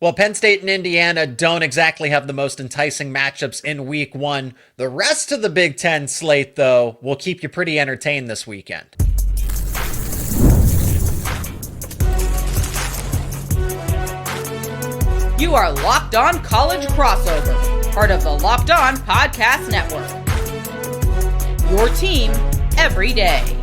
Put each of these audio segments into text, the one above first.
Well, Penn State and Indiana don't exactly have the most enticing matchups in week one. The rest of the Big Ten slate, though, will keep you pretty entertained this weekend. You are Locked On College Crossover, part of the Locked On Podcast Network. Your team every day.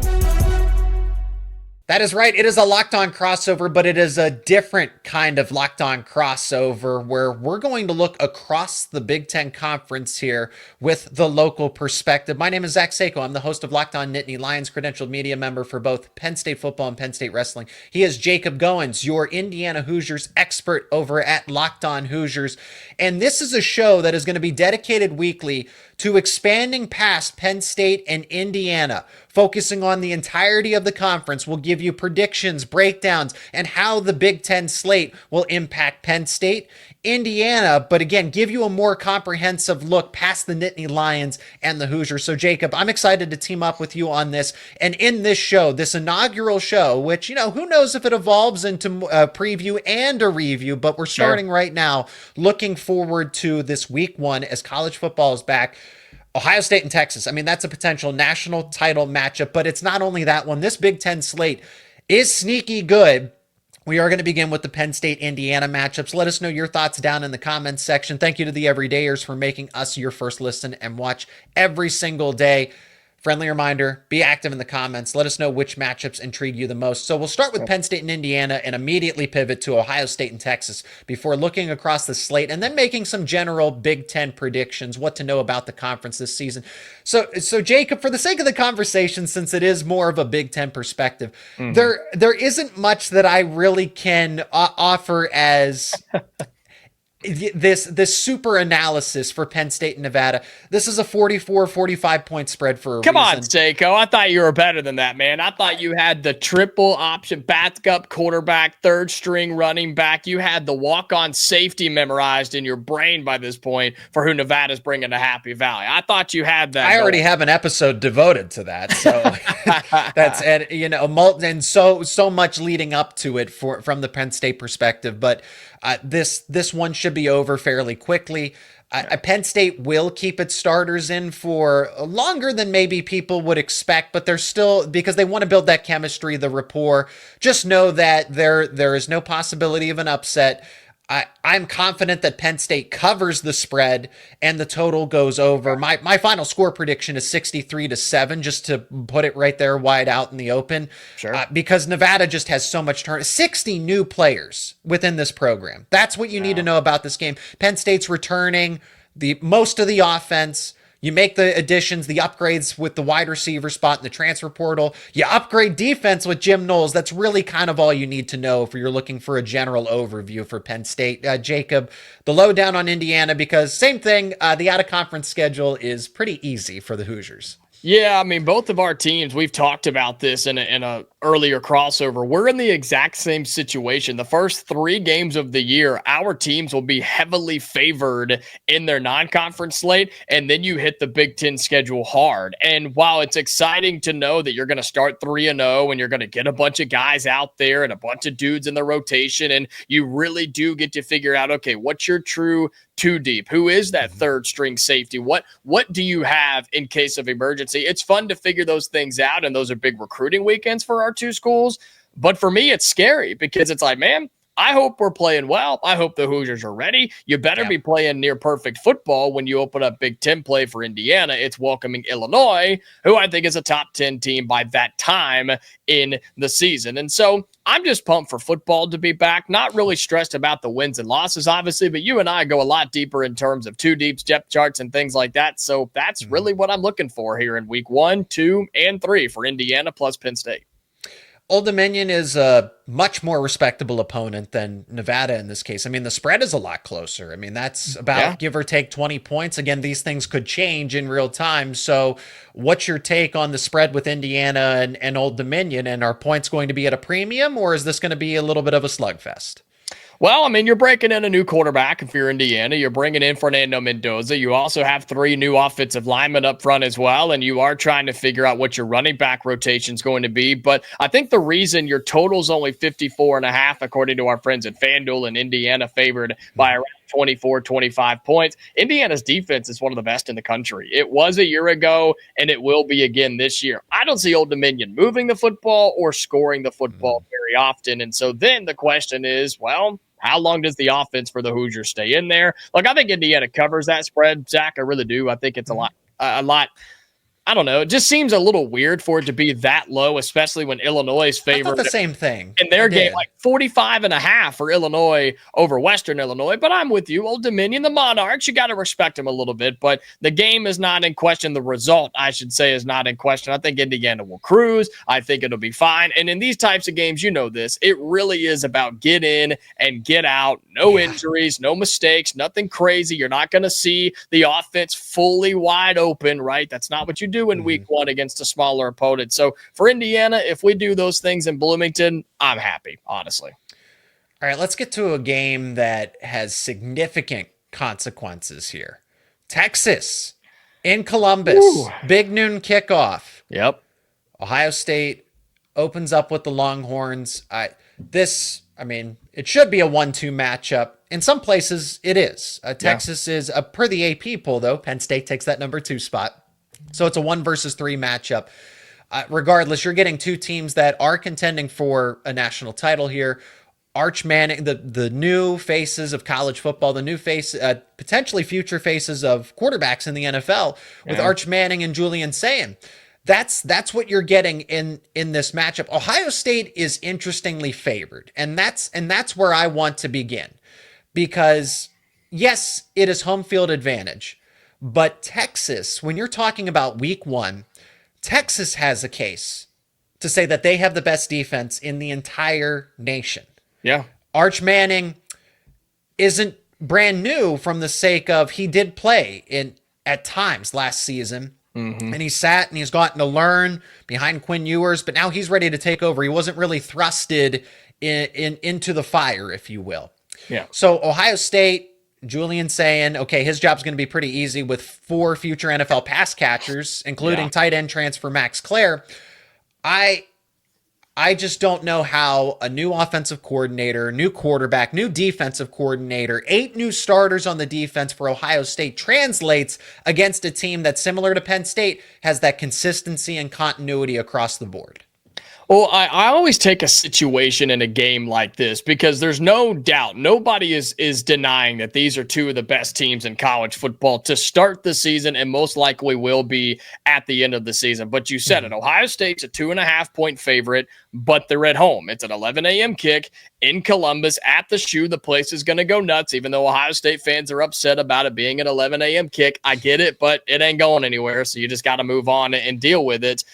That is right. It is a Locked On crossover, but it is a different kind of Locked On crossover where we're going to look across the Big Ten Conference here with the local perspective. My name is Zach Seyko. I'm the host of Locked On Nittany Lions, credentialed media member for both Penn State football and Penn State wrestling. He is Jacob Goins, your Indiana Hoosiers expert over at Locked On Hoosiers. And this is a show that is going to be dedicated weekly to expanding past Penn State and Indiana, focusing on the entirety of the conference. We'll give you predictions, breakdowns, and how the Big Ten slate will impact Penn State, Indiana, but again, give you a more comprehensive look past the Nittany Lions and the Hoosiers. So Jacob, I'm excited to team up with you on this. And in this show, this inaugural show, which, who knows if it evolves into a preview and a review, but we're starting right now, looking forward to this week one as college football is back. Ohio State and Texas. I mean, that's a potential national title matchup, but it's not only that one. This Big Ten slate is sneaky good. We are going to begin with the Penn State-Indiana matchups. Let us know your thoughts down in the comments section. Thank you to the everydayers for making us your first listen and watch every single day. Friendly reminder, be active in the comments. Let us know which matchups intrigue you the most. So we'll start with Penn State and Indiana and immediately pivot to Ohio State and Texas before looking across the slate and then making some general Big Ten predictions, what to know about the conference this season. So Jacob, for the sake of the conversation, since it is more of a Big Ten perspective, there isn't much that I really can offer as this super analysis for Penn State and Nevada. This is a 44-45 point spread for a reason. Come on, Seyko. I thought you were better than that, man. I thought you had the triple option backup quarterback, third string running back. You had the walk-on safety memorized in your brain by this point for who Nevada's bringing to Happy Valley. I thought you had that. I already have an episode devoted to that. So that's, and so much leading up to it from the Penn State perspective, but this one should be over fairly quickly. Penn State will keep its starters in for longer than maybe people would expect, but they're still, because they want to build that chemistry, the rapport. Just know that there is no possibility of an upset. I'm confident that Penn State covers the spread and the total goes over. My final score prediction is 63-7, just to put it right there wide out in the open. Sure. Because Nevada just has so much 60 new players within this program. That's what you need to know about this game. Penn State's returning most of the offense. You make the additions, the upgrades with the wide receiver spot in the transfer portal. You upgrade defense with Jim Knowles. That's really kind of all you need to know if you're looking for a general overview for Penn State. Jacob, the lowdown on Indiana, because same thing, the out-of-conference schedule is pretty easy for the Hoosiers. Yeah, I mean, both of our teams, we've talked about this in a earlier crossover. We're in the exact same situation. The first 3 games of the year, our teams will be heavily favored in their non-conference slate, and then you hit the Big Ten schedule hard. And while it's exciting to know that you're going to start 3-0 and you're going to get a bunch of guys out there and a bunch of dudes in the rotation, and you really do get to figure out, okay, what's your true two deep? Who is that third string safety? What do you have in case of emergency? It's fun to figure those things out, and those are big recruiting weekends for our two schools. But for me, it's scary because it's like, man, I hope we're playing well. I hope the Hoosiers are ready. You better be playing near perfect football when you open up Big Ten play for Indiana. It's welcoming Illinois, who I think is a top 10 team by that time in the season. And so I'm just pumped for football to be back. Not really stressed about the wins and losses, obviously, but you and I go a lot deeper in terms of two deeps, depth charts, and things like that. So that's really what I'm looking for here in week 1, 2, and 3 for Indiana plus Penn State. Old Dominion is a much more respectable opponent than Nevada in this case. I mean, the spread is a lot closer. I mean, that's about give or take 20 points. Again, these things could change in real time. So what's your take on the spread with Indiana and Old Dominion? And are points going to be at a premium, or is this going to be a little bit of a slugfest? Well, I mean, you're breaking in a new quarterback if you're Indiana. You're bringing in Fernando Mendoza. You also have 3 new offensive linemen up front as well, and you are trying to figure out what your running back rotation is going to be. But I think the reason your total is only 54.5, according to our friends at FanDuel, and Indiana favored by around 24, 25 points. Indiana's defense is one of the best in the country. It was a year ago, and it will be again this year. I don't see Old Dominion moving the football or scoring the football very often. And so then the question is, well, how long does the offense for the Hoosiers stay in there? Look, I think Indiana covers that spread, Zach. I really do. I think it's a lot. I don't know. It just seems a little weird for it to be that low, especially when Illinois is favored. I thought the same thing. In their game, like 45.5 for Illinois over Western Illinois. But I'm with you. Old Dominion, the Monarchs, you got to respect them a little bit. But the game is not in question. The result, I should say, is not in question. I think Indiana will cruise. I think it'll be fine. And in these types of games, you know this, it really is about get in and get out. No injuries, no mistakes, nothing crazy. You're not going to see the offense fully wide open, right? That's not what you do in week 1 against a smaller opponent. So for Indiana, if we do those things in Bloomington, I'm happy, honestly. All right, let's get to a game that has significant consequences here. Texas in Columbus, big noon kickoff. Yep. Ohio State opens up with the Longhorns. It should be a 1-2 matchup. In some places, it is. Texas is, per the AP poll, though, Penn State takes that number 2 spot. So it's a 1 versus 3 matchup. Regardless, you're getting 2 teams that are contending for a national title here. Arch Manning, the new faces of college football, the new face, potentially future faces of quarterbacks in the NFL, with Arch Manning and Julian Sayin. That's what you're getting in this matchup. Ohio State is interestingly favored, and that's where I want to begin, because yes, it is home field advantage. But Texas, when you're talking about week 1, Texas has a case to say that they have the best defense in the entire nation. Yeah. Arch Manning isn't brand new from the sake of he did play at times last season. And he sat and he's gotten to learn behind Quinn Ewers, but now he's ready to take over. He wasn't really thrusted into the fire, if you will. Yeah. So Ohio State, Julian Sayin, okay, his job's going to be pretty easy with 4 future NFL pass catchers, including tight end transfer Max Clare. I just don't know how a new offensive coordinator, new quarterback, new defensive coordinator, 8 new starters on the defense for Ohio State translates against a team that's similar to Penn State, has that consistency and continuity across the board. Well, I always take a situation in a game like this because there's no doubt, nobody is denying that these are 2 of the best teams in college football to start the season and most likely will be at the end of the season. But you said it, Ohio State's a 2.5-point favorite, but they're at home. It's an 11 a.m. kick in Columbus at the Shoe. The place is going to go nuts, even though Ohio State fans are upset about it being an 11 a.m. kick. I get it, but it ain't going anywhere, so you just got to move on and deal with it.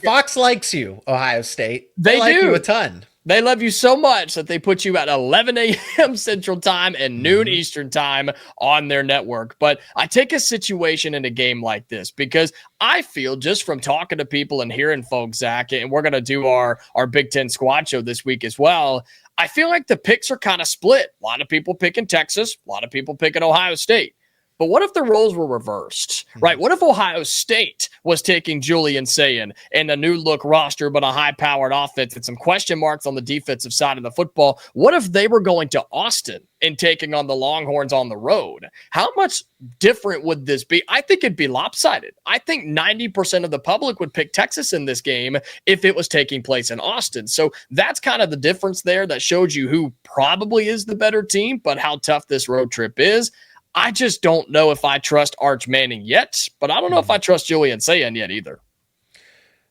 Fox likes you, Ohio State. They like do you a ton. They love you so much that they put you at 11 a.m. Central Time and noon Eastern Time on their network. But I take a situation in a game like this because I feel, just from talking to people and hearing folks, Zach, and we're going to do our Big Ten squad show this week as well, I feel like the picks are kind of split. A lot of people picking Texas, a lot of people picking Ohio State. But what if the roles were reversed, right? What if Ohio State was taking Julian Sayin and a new look roster, but a high-powered offense and some question marks on the defensive side of the football? What if they were going to Austin and taking on the Longhorns on the road? How much different would this be? I think it'd be lopsided. I think 90% of the public would pick Texas in this game if it was taking place in Austin. So that's kind of the difference there that showed you who probably is the better team, but how tough this road trip is. I just don't know if I trust Arch Manning yet, but I don't know if I trust Julian Sayin yet either.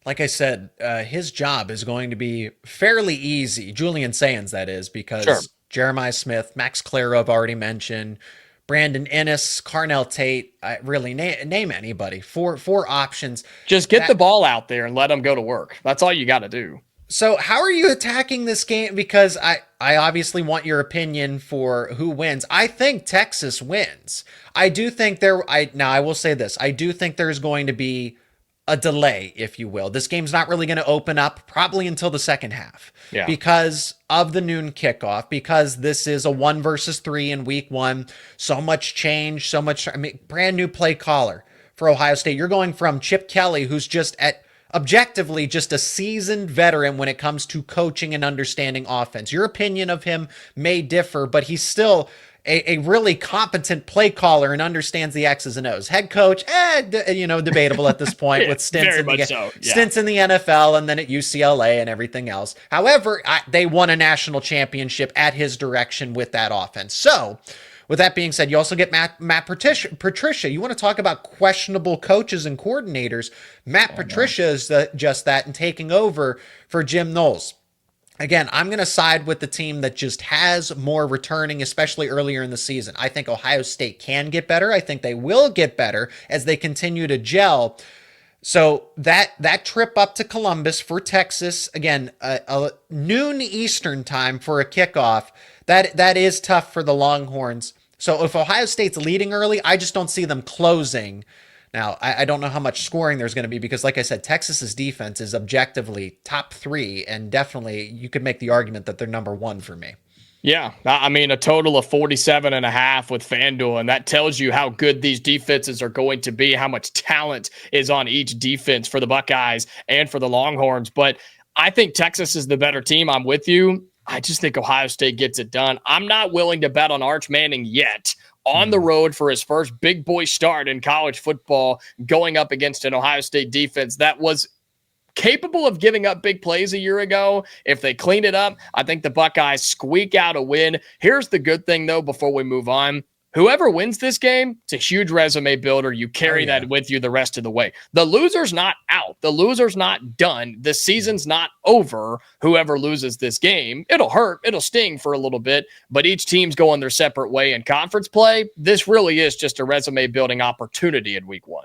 Like I said, his job is going to be fairly easy. Julian Sayin's, that is, because Jeremiah Smith, Max Clare I've already mentioned, Brandon Ennis, Carnell Tate, really name anybody. Four options. Just get the ball out there and let them go to work. That's all you got to do. So how are you attacking this game? Because I obviously want your opinion for who wins. I think Texas wins. I do think I will say this. I do think there's going to be a delay, if you will. This game's not really going to open up probably until the second half Yeah. because of the noon kickoff, because this is a 1 versus 3 in week 1. So much change, brand new play caller for Ohio State. You're going from Chip Kelly, who's just objectively just a seasoned veteran when it comes to coaching and understanding offense. Your opinion of him may differ, but he's still a really competent play caller and understands the X's and O's. Head coach, debatable at this point with stints in the NFL and then at UCLA and everything else. However, they won a national championship at his direction with that offense. So, with that being said, you also get Matt Patricia. You want to talk about questionable coaches and coordinators. Matt Patricia is just that and taking over for Jim Knowles. Again, I'm going to side with the team that just has more returning, especially earlier in the season. I think Ohio State can get better. I think they will get better as they continue to gel. So that trip up to Columbus for Texas, again, a noon Eastern time for a kickoff, that is tough for the Longhorns. So if Ohio State's leading early, I just don't see them closing. Now, I don't know how much scoring there's going to be because, like I said, Texas's defense is objectively top 3, and definitely you could make the argument that they're number 1 for me. Yeah, I mean, a total of 47.5 with FanDuel, and that tells you how good these defenses are going to be, how much talent is on each defense for the Buckeyes and for the Longhorns. But I think Texas is the better team. I'm with you. I just think Ohio State gets it done. I'm not willing to bet on Arch Manning yet on the road for his first big boy start in college football, going up against an Ohio State defense that was capable of giving up big plays a year ago. If they clean it up, I think the Buckeyes squeak out a win. Here's the good thing, though, before we move on. Whoever wins this game, it's a huge resume builder. You carry that with you the rest of the way. The loser's not out. The loser's not done. The season's not over. Whoever loses this game, it'll hurt. It'll sting for a little bit, but each team's going their separate way in conference play. This really is just a resume building opportunity in week 1.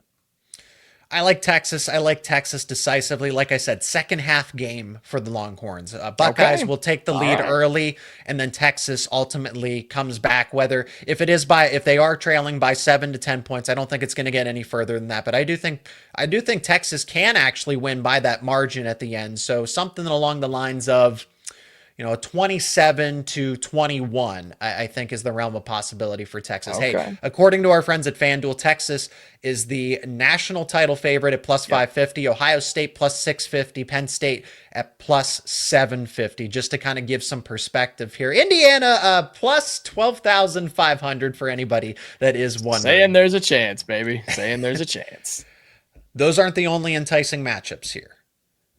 I like Texas. I like Texas decisively. Like I said, second half game for the Longhorns. Buckeyes will take the lead early, and then Texas ultimately comes back. If they are trailing by 7 to 10 points, I don't think it's going to get any further than that. But I do think Texas can actually win by that margin at the end. So something along the lines of, a 27-21, I think is the realm of possibility for Texas. Okay. Hey, according to our friends at FanDuel, Texas is the national title favorite at plus 550, Ohio State plus 650, Penn State at plus 750, just to kind of give some perspective here. Indiana plus 12,500 for anybody that is wondering. Saying there's a chance, baby. Saying there's a chance. Those aren't the only enticing matchups here.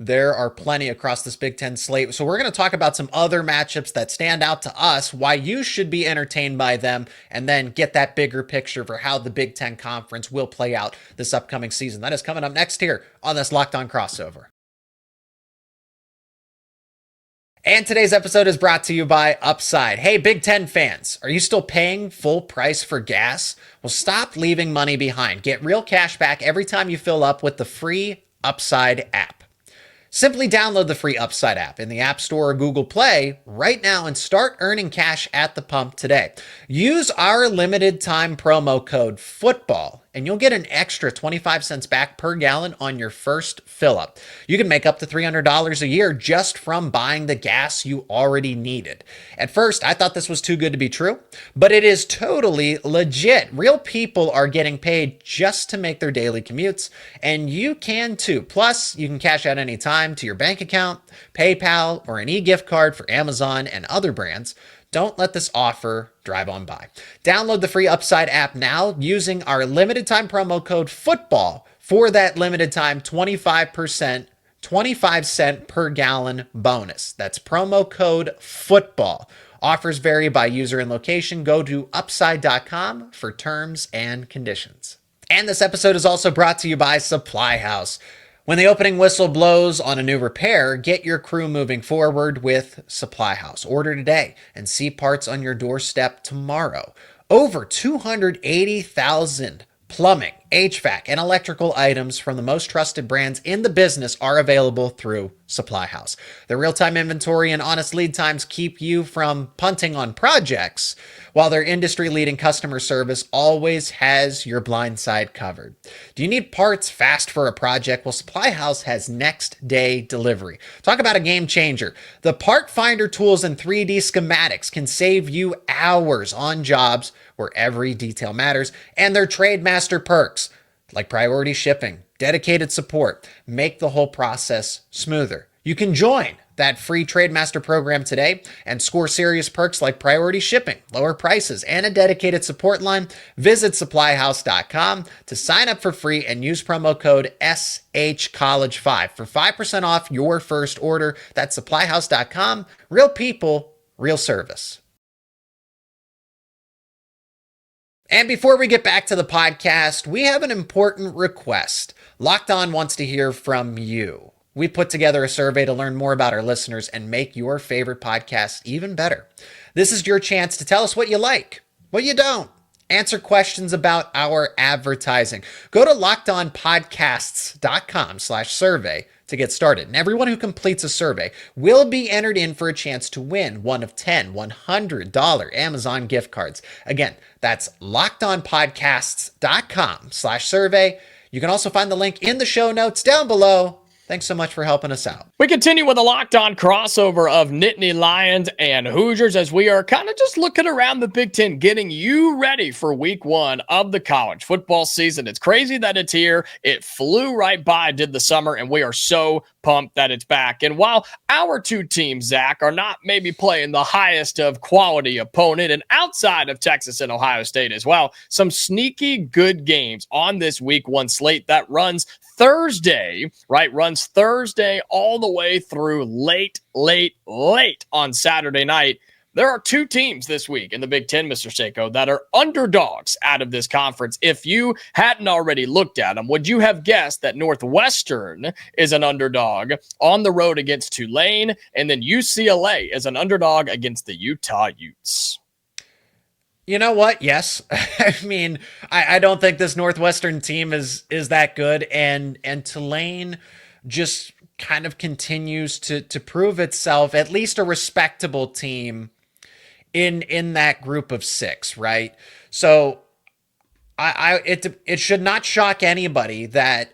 There are plenty across this Big Ten slate. So we're going to talk about some other matchups that stand out to us, why you should be entertained by them, and then get that bigger picture for how the Big Ten Conference will play out this upcoming season. That is coming up next here on this Locked On Crossover. And today's episode is brought to you by Upside. Hey, Big Ten fans, are you still paying full price for gas? Well, stop leaving money behind. Get real cash back every time you fill up with the free Upside app. Simply download the free Upside app in the App Store or Google Play right now and start earning cash at the pump today. Use our limited time promo code FOOTBALL and you'll get an extra 25 cents back per gallon on your first fill up. You can make up to $300 a year just from buying the gas you already needed. At first, I thought this was too good to be true, but it is totally legit. Real people are getting paid just to make their daily commutes, and you can too. Plus, you can cash out anytime to your bank account, PayPal, or an e-gift card for Amazon and other brands. Don't let this offer drive on by. Download the free Upside app now using our limited time promo code FOOTBALL for that limited time 25 cent per gallon bonus. That's promo code FOOTBALL. Offers vary by user and location. Go to upside.com for terms and conditions. And this episode is also brought to you by Supply House. When the opening whistle blows on a new repair, get your crew moving forward with Supply House. Order today and see parts on your doorstep tomorrow. Over 280,000 plumbing, HVAC, and electrical items from the most trusted brands in the business are available through Supply House. The real-time inventory and honest lead times keep you from punting on projects, while their industry-leading customer service always has your blind side covered. Do you need parts fast for a project? Well, Supply House has next-day delivery. Talk about a game changer. The Part Finder tools and 3D schematics can save you hours on jobs where every detail matters, and their Trademaster perks, like priority shipping, dedicated support, make the whole process smoother. You can join that free Trademaster program today and score serious perks like priority shipping, lower prices, and a dedicated support line. Visit supplyhouse.com to sign up for free and use promo code SHCollege5 for 5% off your first order. That's supplyhouse.com. Real people, real service. And before we get back to the podcast, we have an important request. Locked On wants to hear from you. We put together a survey to learn more about our listeners and make your favorite podcast even better. This is your chance to tell us what you like, what you don't. Answer questions about our advertising. Go to lockedonpodcasts.com/survey to get started. And everyone who completes a survey will be entered in for a chance to win one of 10 $100 Amazon gift cards. Again, that's lockedonpodcasts.com/survey. You can also find the link in the show notes down below. Thanks so much for helping us out. We continue with a Locked On crossover of Nittany Lions and Hoosiers as we are kind of just looking around the Big Ten, getting you ready for week 1 of the college football season. It's crazy that it's here. It flew right by, did the summer, and we are so pumped that it's back. And while our two teams, Zach, are not maybe playing the highest of quality opponent, and outside of Texas and Ohio State as well, some sneaky good games on this week 1 slate that runs Thursday, right? Runs Thursday all the way through late on Saturday night. There are 2 teams this week in the Big Ten, Mr. Seyko, that are underdogs out of this conference. If you hadn't already looked at them, would you have guessed that Northwestern is an underdog on the road against Tulane, and then UCLA is an underdog against the Utah Utes? You know what? Yes. I mean, I don't think this Northwestern team is that good, and Tulane just kind of continues to prove itself at least a respectable team in that group of 6, right? So it should not shock anybody that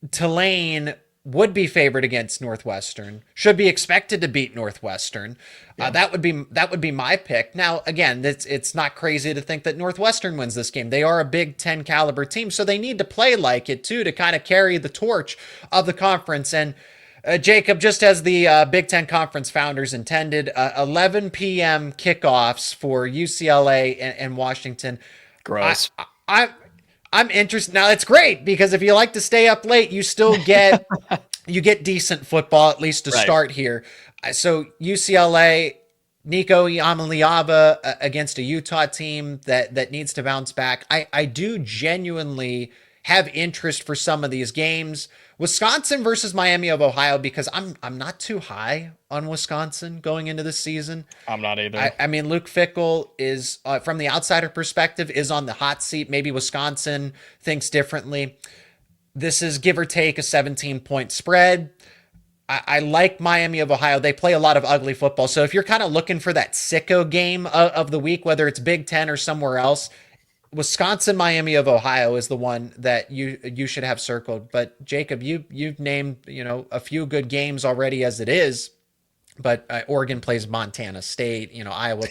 Tulane would be favored against Northwestern, should be expected to beat Northwestern. Yeah. That would be my pick. Now, again, it's not crazy to think that Northwestern wins this game. They are a Big Ten caliber team, so they need to play like it too to kind of carry the torch of the conference. And Jacob, just as the Big Ten Conference founders intended, 11 p.m. kickoffs for UCLA and Washington. Gross. I'm interested. Now, it's great because if you like to stay up late, you still get you get decent football, at least to start here. So UCLA, Nico Iamaleava against a Utah team that needs to bounce back. I do genuinely have interest for some of these games. Wisconsin versus Miami of Ohio, because I'm not too high on Wisconsin going into this season. I'm not either. I mean, Luke Fickell is, from the outsider perspective, is on the hot seat. Maybe Wisconsin thinks differently. This is give or take a 17-point spread. I like Miami of Ohio. They play a lot of ugly football. So if you're kind of looking for that sicko game of the week, whether it's Big Ten or somewhere else, Wisconsin, Miami of Ohio is the one that you should have circled. But Jacob, you've named a few good games already as it is. But Oregon plays Montana State. Iowa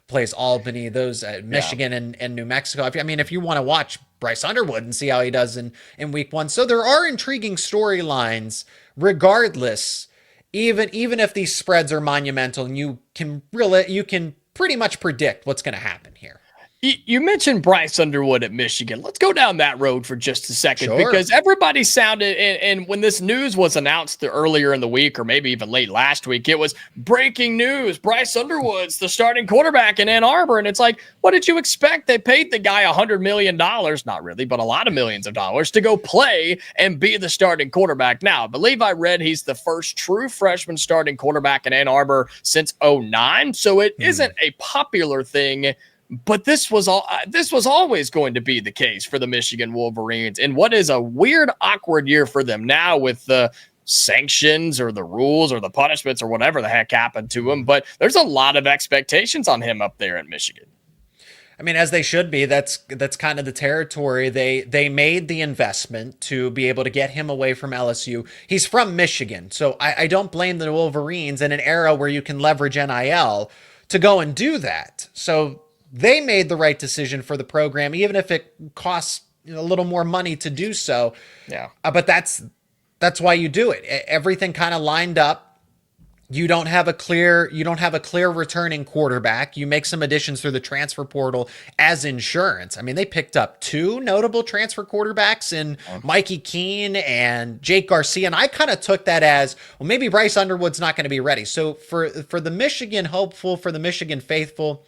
plays Albany. Those Michigan and New Mexico. If you want to watch Bryce Underwood and see how he does in week 1, so there are intriguing storylines. Regardless, even if these spreads are monumental, and you can pretty much predict what's going to happen here. You mentioned Bryce Underwood at Michigan. Let's go down that road for just a second, Sure. Because everybody sounded, and when this news was announced earlier in the week, or maybe even late last week, it was breaking news. Bryce Underwood's the starting quarterback in Ann Arbor. And it's like, what did you expect? They paid the guy $100 million, not really, but a lot of millions of dollars to go play and be the starting quarterback. Now, I believe I read he's the first true freshman starting quarterback in Ann Arbor since 2009. So it isn't a popular thing. But this was always going to be the case for the Michigan Wolverines, and what is a weird, awkward year for them now with the sanctions or the rules or the punishments or whatever the heck happened to him. But there's a lot of expectations on him up there in Michigan. I mean, as they should be. That's kind of the territory. They made the investment to be able to get him away from LSU. He's from Michigan, so I don't blame the Wolverines in an era where you can leverage NIL to go and do that. So they made the right decision for the program, even if it costs a little more money to do so. Yeah. But that's why you do it. Everything kind of lined up. You don't have a clear returning quarterback. You make some additions through the transfer portal as insurance. I mean, they picked up two notable transfer quarterbacks in Mikey Keene and Jake Garcia, and I kind of took that as, well, maybe Bryce Underwood's not going to be ready. So for the Michigan hopeful, for the Michigan faithful,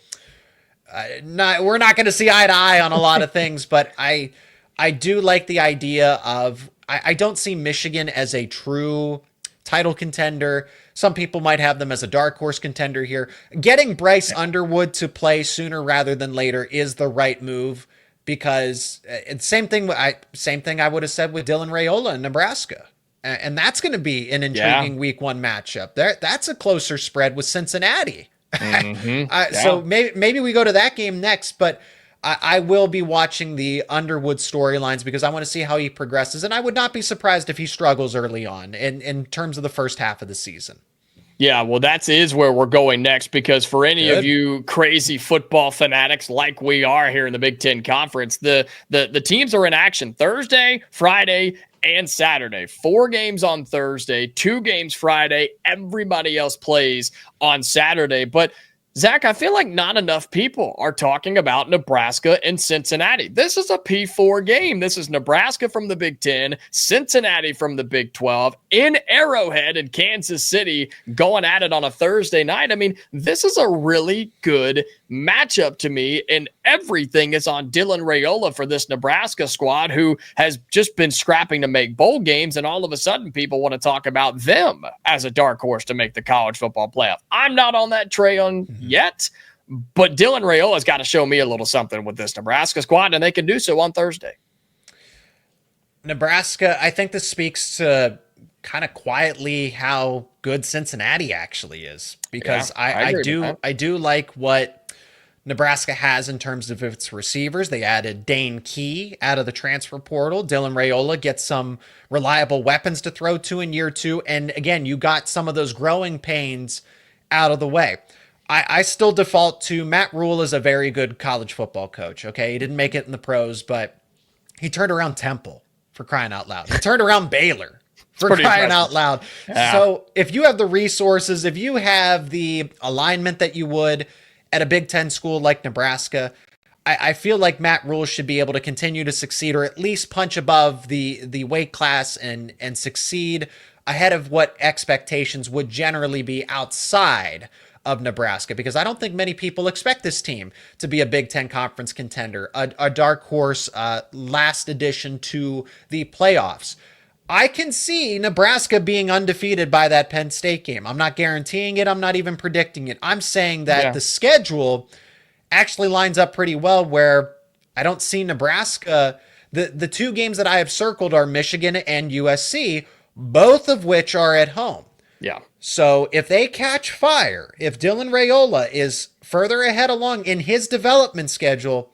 we're not going to see eye to eye on a lot of things, but I do like the idea of, I don't see Michigan as a true title contender. Some people might have them as a dark horse contender here. Getting Bryce Underwood to play sooner rather than later is the right move, because same thing I would have said with Dylan Raiola in Nebraska. And that's going to be an intriguing week one matchup. That's a closer spread with Cincinnati. So maybe we go to that game next, but I will be watching the Underwood storylines because I want to see how he progresses, and I would not be surprised if he struggles early on in terms of the first half of the season. Yeah, well, that is where we're going next, because for any of you crazy football fanatics like we are here in the Big Ten Conference, the teams are in action Thursday, Friday, and Saturday. 4 games on Thursday, 2 games Friday. Everybody else plays on Saturday. But Zach, I feel like not enough people are talking about Nebraska and Cincinnati. This is a P4 game. This is Nebraska from the Big Ten, Cincinnati from the Big 12, in Arrowhead in Kansas City, going at it on a Thursday night. I mean, this is a really good matchup to me, and everything is on Dylan Raiola for this Nebraska squad, who has just been scrapping to make bowl games, and all of a sudden people want to talk about them as a dark horse to make the college football playoff. I'm not on that train yet, but Dylan Raiola's got to show me a little something with this Nebraska squad, and they can do so on Thursday. Nebraska, I think this speaks to kind of quietly how good Cincinnati actually is, because I do like what Nebraska has in terms of its receivers. They added Dane Key out of the transfer portal. Dylan Raiola gets some reliable weapons to throw to in year 2. And again, you got some of those growing pains out of the way. I still default to Matt Rule as a very good college football coach. Okay. He didn't make it in the pros, but he turned around Temple, for crying out loud. He turned around Baylor, for crying out loud. Yeah. So if you have the resources, if you have the alignment that you would at a Big Ten school like Nebraska, I feel like Matt Rule should be able to continue to succeed, or at least punch above the weight class and succeed ahead of what expectations would generally be outside of Nebraska, because I don't think many people expect this team to be a Big Ten Conference contender, a dark horse, last addition to the playoffs. I can see Nebraska being undefeated by that Penn State game. I'm not guaranteeing it. I'm not even predicting it. I'm saying that the schedule actually lines up pretty well, where I don't see Nebraska. The 2 games that I have circled are Michigan and USC, both of which are at home. Yeah. So if they catch fire, if Dylan Raiola is further ahead along in his development schedule,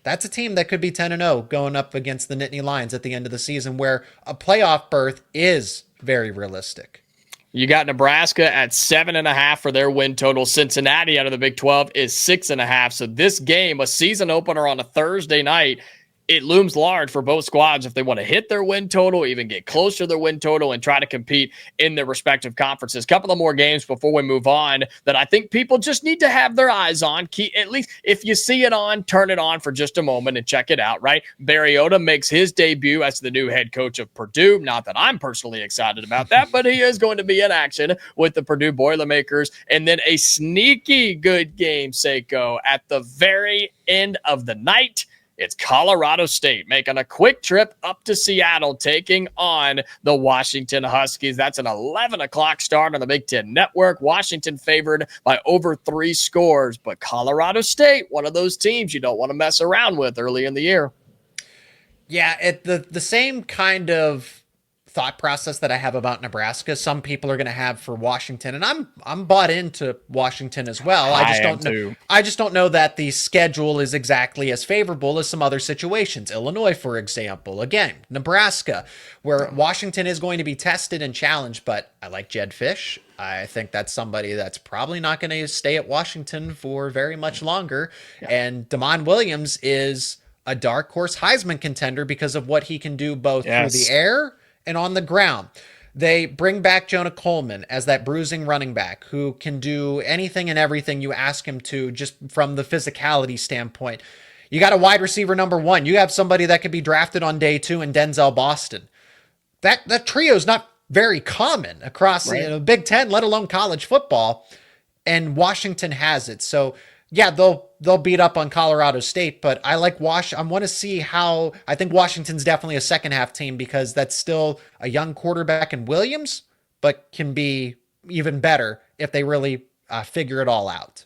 that's a team that could be 10-0 going up against the Nittany Lions at the end of the season, where a playoff berth is very realistic. You got Nebraska at 7.5 for their win total. Cincinnati out of the Big 12 is 6.5. So this game, a season opener on a Thursday night, it looms large for both squads if they want to hit their win total, even get close to their win total, and try to compete in their respective conferences. Couple of more games before we move on that I think people just need to have their eyes on. At least if you see it on, turn it on for just a moment and check it out, right? Mariota makes his debut as the new head coach of Purdue. Not that I'm personally excited about that, but he is going to be in action with the Purdue Boilermakers. And then a sneaky good game, Seyko, at the very end of the night. It's Colorado State making a quick trip up to Seattle, taking on the Washington Huskies. That's an 11 o'clock start on the Big Ten Network. Washington favored by over 3 scores, but Colorado State, one of those teams you don't want to mess around with early in the year. Yeah, the same kind of thought process that I have about Nebraska, some people are going to have for Washington, and I'm bought into Washington as well. I just I am don't know. too. I just don't know that the schedule is exactly as favorable as some other situations. Illinois, for example, again, Nebraska, where Washington is going to be tested and challenged. But I like Jed Fish. I think that's somebody that's probably not going to stay at Washington for very much longer. And Damon Williams is a dark horse Heisman contender because of what he can do both through the air and on the ground. They bring back Jonah Coleman as that bruising running back who can do anything and everything you ask him to, just from the physicality standpoint. You got a wide receiver number 1. You have somebody that could be drafted on day 2 in Denzel Boston. That trio is not very common across the Big Ten, let alone college football. And Washington has it. So yeah, they'll beat up on Colorado State, but I like I want to see how. I think Washington's definitely a second half team because that's still a young quarterback in Williams, but can be even better if they really figure it all out.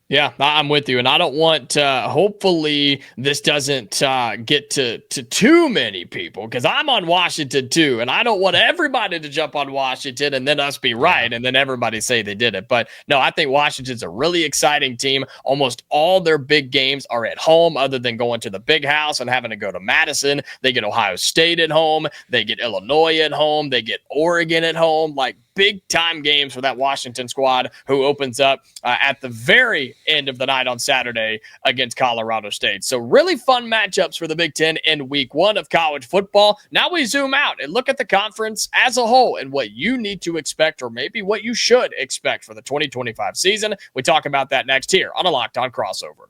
Yeah, I'm with you. And I don't want, hopefully this doesn't get to too many people, because I'm on Washington too. And I don't want everybody to jump on Washington and then us be right and then everybody say they did it. But no, I think Washington's a really exciting team. Almost all their big games are at home, other than going to the big house and having to go to Madison. They get Ohio State at home. They get Illinois at home. They get Oregon at home. Like, big time games for that Washington squad, who opens up at the very end of the night on Saturday against Colorado State. So really fun matchups for the Big Ten in week 1 of college football. Now we zoom out and look at the conference as a whole and what you need to expect, or maybe what you should expect for the 2025 season. We talk about that next here on a Locked On Crossover.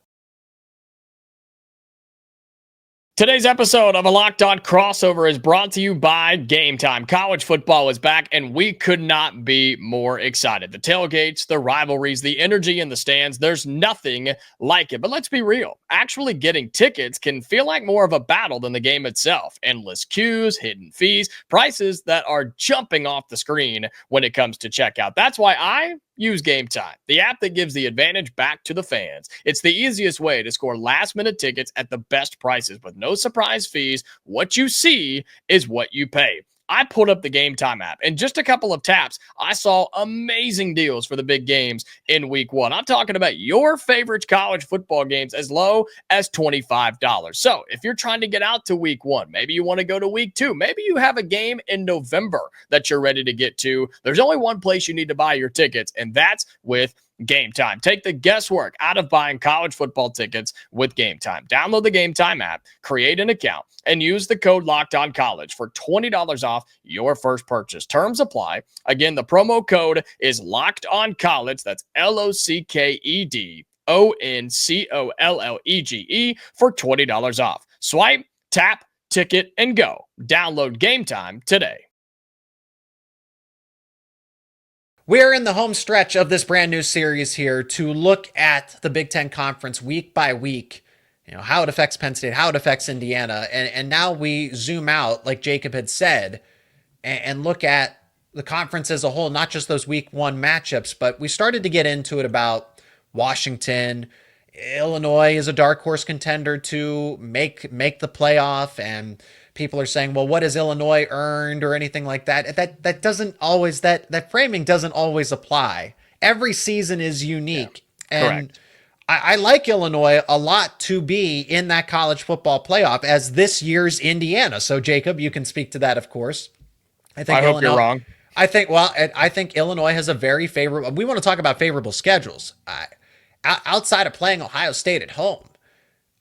Today's episode of a Locked On Crossover is brought to you by Game Time. College football is back, and we could not be more excited. The tailgates, the rivalries, the energy in the stands, there's nothing like it. But let's be real. Actually getting tickets can feel like more of a battle than the game itself. Endless queues, hidden fees, prices that are jumping off the screen when it comes to checkout. That's why I use Game Time, the app that gives the advantage back to the fans. It's the easiest way to score last-minute tickets at the best prices with no surprise fees. What you see is what you pay. I pulled up the Game Time app. In just a couple of taps, I saw amazing deals for the big games in week 1. I'm talking about your favorite college football games as low as $25. So if you're trying to get out to week 1, maybe you want to go to week 2, maybe you have a game in November that you're ready to get to, there's only one place you need to buy your tickets, and that's with Game Time. Take the guesswork out of buying college football tickets with Game Time. Download the Game Time app, create an account, and use the code LOCKEDONCollege for $20 off your first purchase. Terms apply. Again, the promo code is LOCKEDONCollege. That's LOCKEDONCOLLEGE for $20 off. Swipe, tap, ticket, and go. Download Game Time today. We're in the home stretch of this brand new series here to look at the Big Ten Conference week by week, how it affects Penn State, how it affects Indiana. And now we zoom out, like Jacob had said, and look at the conference as a whole, not just those week 1 matchups, but we started to get into it about Washington. Illinois is a dark horse contender to make the playoff, and people are saying, well, what has Illinois earned or anything like that? That doesn't always, that framing doesn't always apply. Every season is unique. Yeah, and correct. I like Illinois a lot to be in that college football playoff as this year's Indiana. So Jacob, you can speak to that, of course. I hope you're wrong. I think Illinois has a very favorable, we want to talk about favorable schedules. Outside of playing Ohio State at home,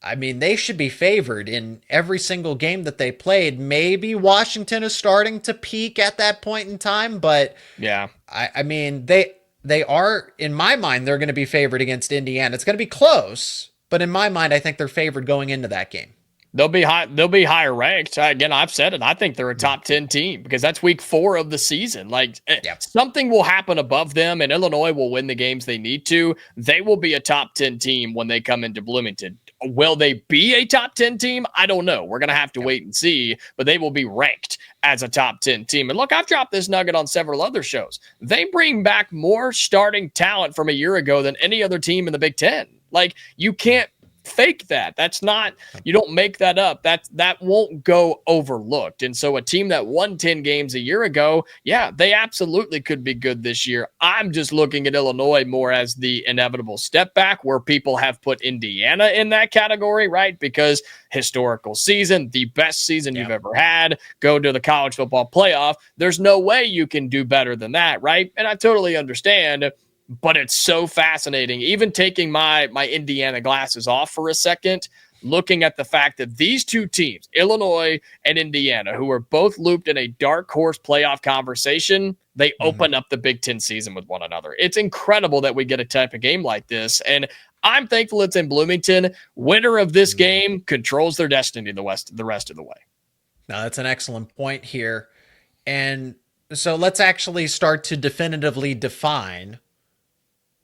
I mean, they should be favored in every single game that they played. Maybe Washington is starting to peak at that point in time, but yeah, I mean, they are, in my mind, they're going to be favored against Indiana. It's going to be close, but in my mind, I think they're favored going into that game. They'll be higher ranked. Again, I've said it. I think they're a top 10 team because that's week 4 of the season. Like, something will happen above them, and Illinois will win the games they need to. They will be a top 10 team when they come into Bloomington. Will they be a top 10 team? I don't know. We're going to have to wait and see, but they will be ranked as a top 10 team. And look, I've dropped this nugget on several other shows. They bring back more starting talent from a year ago than any other team in the Big Ten. Like, you can't fake that. That's not, you don't make that up. That won't go overlooked. And so a team that won 10 games a year ago, yeah, they absolutely could be good this year. I'm just looking at Illinois more as the inevitable step back, where people have put Indiana in that category, right? Because historical season, the best season you've ever had, go to the college football playoff. There's no way you can do better than that, right? And I totally understand, but it's so fascinating. Even taking my Indiana glasses off for a second, looking at the fact that these two teams, Illinois and Indiana, who are both looped in a dark horse playoff conversation, they open up the Big Ten season with one another. It's incredible that we get a type of game like this. And I'm thankful it's in Bloomington. Winner of this game controls their destiny the rest of the way. Now, that's an excellent point here. And so let's actually start to definitively define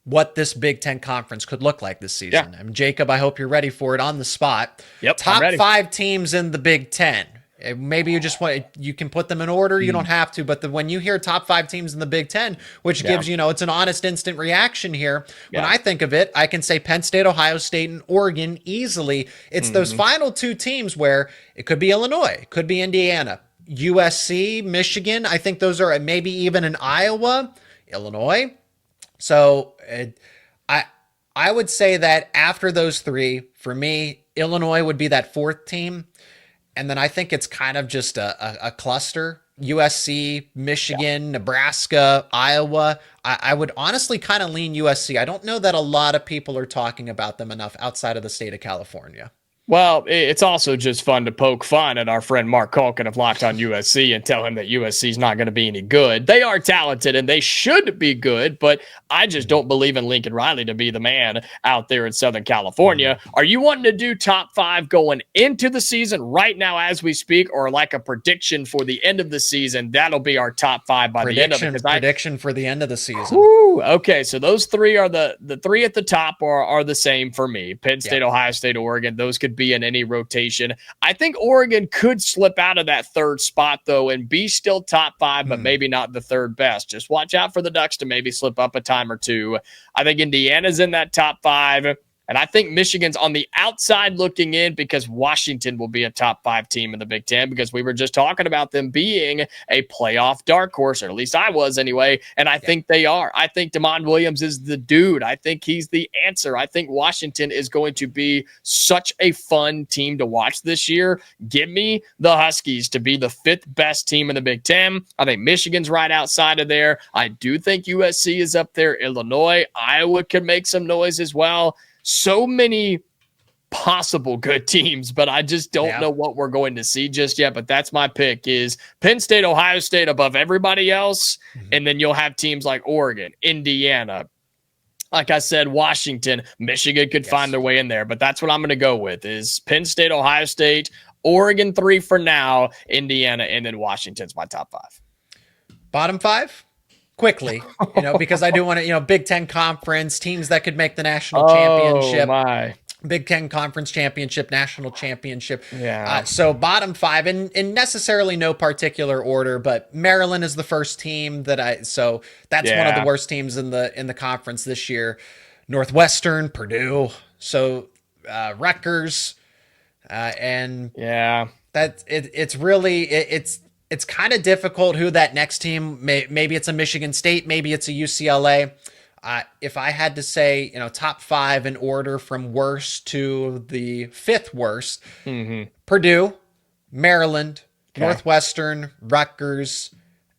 what this Big Ten conference could look like this season. Yeah. And Jacob, I hope you're ready for it on the spot. Yep, Top 5 teams in the Big Ten. Maybe you can put them in order. You don't have to, but when you hear top 5 teams in the Big Ten, which gives, it's an honest instant reaction here. When I think of it, I can say Penn State, Ohio State, and Oregon easily. It's those final 2 teams where it could be Illinois, it could be Indiana, USC, Michigan. I think those are maybe even in Iowa, Illinois. So I would say that after those 3, for me, Illinois would be that 4th team. And then I think it's kind of just a cluster. USC, Michigan, Nebraska, Iowa. I would honestly kind of lean USC. I don't know that a lot of people are talking about them enough outside of the state of California. Well, it's also just fun to poke fun at our friend Mark Culkin of Locked On USC and tell him that USC is not going to be any good. They are talented and they should be good, but I just don't believe in Lincoln Riley to be the man out there in Southern California. Are you wanting to do top 5 going into the season right now as we speak, or like a prediction for the end of the season? That'll be our top 5 by the end of it. Prediction for the end of the season. Woo, okay, so those 3 are the 3 at the top are the same for me. Penn State, Ohio State, Oregon. Those could be in any rotation. I think Oregon could slip out of that 3rd spot though and be still top 5, but maybe not the 3rd best. Just watch out for the Ducks to maybe slip up a time or 2. I think Indiana's in that top 5. And I think Michigan's on the outside looking in because Washington will be a top 5 team in the Big Ten, because we were just talking about them being a playoff dark horse, or at least I was anyway. And I think they are. I think Damon Williams is the dude. I think he's the answer. I think Washington is going to be such a fun team to watch this year. Give me the Huskies to be the 5th best team in the Big Ten. I think Michigan's right outside of there. I do think USC is up there. Illinois, Iowa could make some noise as well. So many possible good teams, but I just don't know what we're going to see just yet. But that's my pick, is Penn State, Ohio State above everybody else. And then you'll have teams like Oregon, Indiana, like I said, Washington, Michigan could find their way in there. But that's what I'm going to go with, is Penn State, Ohio State, Oregon 3 for now, Indiana, and then Washington's my top 5. Bottom 5? Quickly, because I do want to, Big Ten Conference, teams that could make the national championship. Big Ten Conference championship, national championship. So bottom 5, in necessarily no particular order, but Maryland is the first team so that's one of the worst teams in the conference this year. Northwestern, Purdue, so Rutgers, and that it's really it's kind of difficult who that next team, maybe it's a Michigan State, maybe it's a UCLA. If I had to say, top 5 in order from worst to the 5th worst, Purdue, Maryland, Northwestern, Rutgers,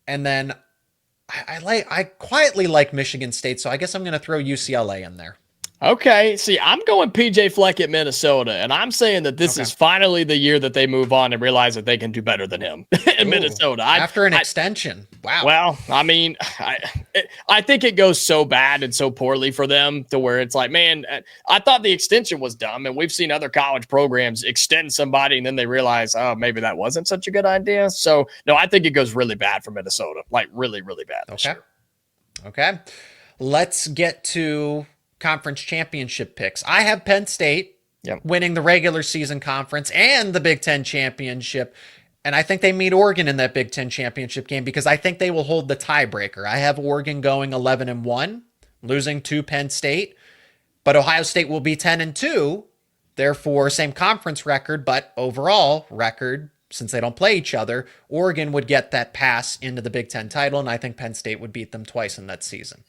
and then I quietly like Michigan State, so I guess I'm going to throw UCLA in there. Okay, see, I'm going PJ Fleck at Minnesota, and I'm saying that this is finally the year that they move on and realize that they can do better than him in Minnesota. After an extension. Wow. Well, I mean, I think it goes so bad and so poorly for them to where it's like, man, I thought the extension was dumb, and we've seen other college programs extend somebody, and then they realize, oh, maybe that wasn't such a good idea. So, no, I think it goes really bad for Minnesota, like really, really bad this year. Okay. Let's get to conference championship picks. I have Penn State winning the regular season conference and the Big Ten championship. And I think they meet Oregon in that Big Ten championship game because I think they will hold the tiebreaker. I have Oregon going 11-1, losing to Penn State, but Ohio State will be 10-2, Therefore, same conference record, but overall record, since they don't play each other, Oregon would get that pass into the Big Ten title, and I think Penn State would beat them twice in that season.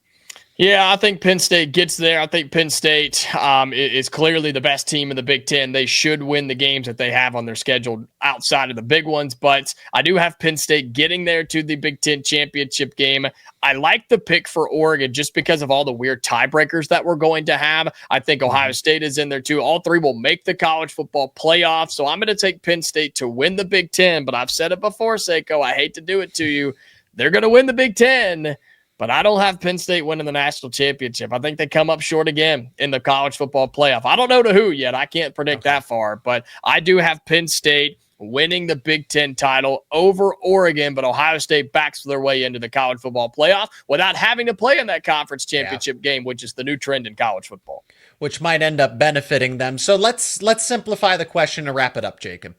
Yeah, I think Penn State gets there. I think Penn State is clearly the best team in the Big Ten. They should win the games that they have on their schedule outside of the big ones, but I do have Penn State getting there to the Big Ten championship game. I like the pick for Oregon just because of all the weird tiebreakers that we're going to have. I think Ohio State is in there too. All three will make the college football playoff, so I'm going to take Penn State to win the Big Ten, but I've said it before, Seyko. I hate to do it to you. They're going to win the Big Ten. But I don't have Penn State winning the national championship. I think they come up short again in the college football playoff. I don't know to who yet. I can't predict that far. But I do have Penn State winning the Big Ten title over Oregon. But Ohio State backs their way into the college football playoff without having to play in that conference championship game, which is the new trend in college football. Which might end up benefiting them. So let's simplify the question to wrap it up, Jacob.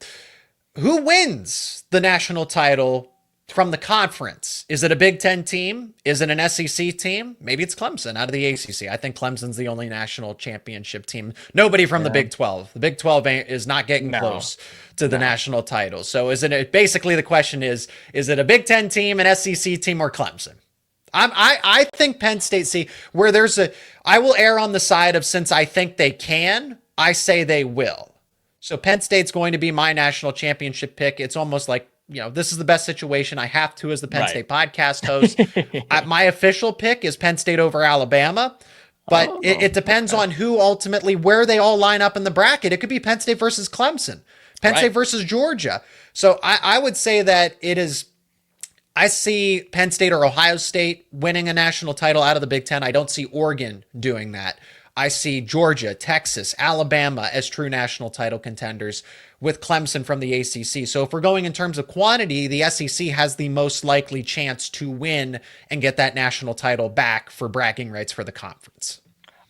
Who wins the national title from the conference? Is it a Big Ten team? Is it an SEC team? Maybe it's Clemson out of the ACC. I think Clemson's the only national championship team. Nobody from the Big 12. The Big 12 is not getting close to the national title. So basically the question is it a Big Ten team, an SEC team, or Clemson? I think Penn State, I will err on the side of, since I think they can, I say they will. So Penn State's going to be my national championship pick. It's almost like, this is the best situation. I have to as the Penn State podcast host. My official pick is Penn State over Alabama, but it depends on who ultimately, where they all line up in the bracket. It could be Penn State versus Clemson, Penn State versus Georgia. So I would say that I see Penn State or Ohio State winning a national title out of the Big Ten. I don't see Oregon doing that. I see Georgia, Texas, Alabama as true national title contenders, with Clemson from the ACC. So if we're going in terms of quantity, the SEC has the most likely chance to win and get that national title back for bragging rights for the conference.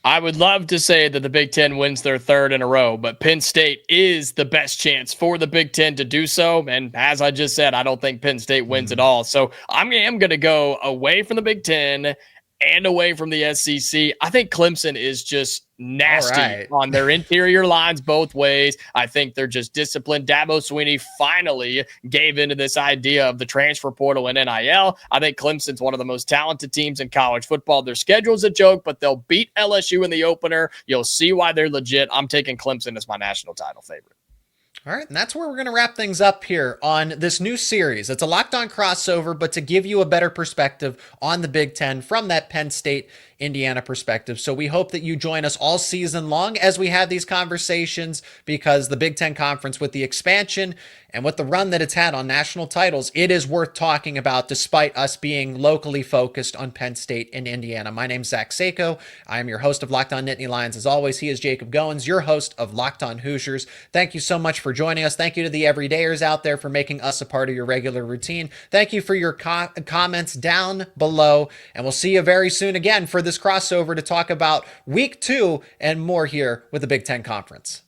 I would love to say that the Big Ten wins their third in a row, but Penn State is the best chance for the Big Ten to do so. And as I just said, I don't think Penn State wins at all. So I am going to go away from the Big Ten and away from the SEC. I think Clemson is just nasty on their interior lines both ways. I think they're just disciplined. Dabo Swinney finally gave into this idea of the transfer portal and NIL. I think Clemson's one of the most talented teams in college football. Their schedule's a joke, but they'll beat LSU in the opener. You'll see why they're legit. I'm taking Clemson as my national title favorite. All right, and that's where we're going to wrap things up here on this new series. It's a Locked On crossover, but to give you a better perspective on the Big Ten from that Penn State, Indiana perspective. So we hope that you join us all season long as we have these conversations, because the Big Ten Conference, with the expansion and with the run that it's had on national titles, it is worth talking about despite us being locally focused on Penn State and Indiana. My name's Zach Seyko. I am your host of Locked On Nittany Lions. As always, he is Jacob Goins, your host of Locked On Hoosiers. Thank you so much for joining us. Thank you to the everydayers out there for making us a part of your regular routine. Thank you for your comments down below, and we'll see you very soon again for this crossover to talk about week 2 and more here with the Big Ten Conference.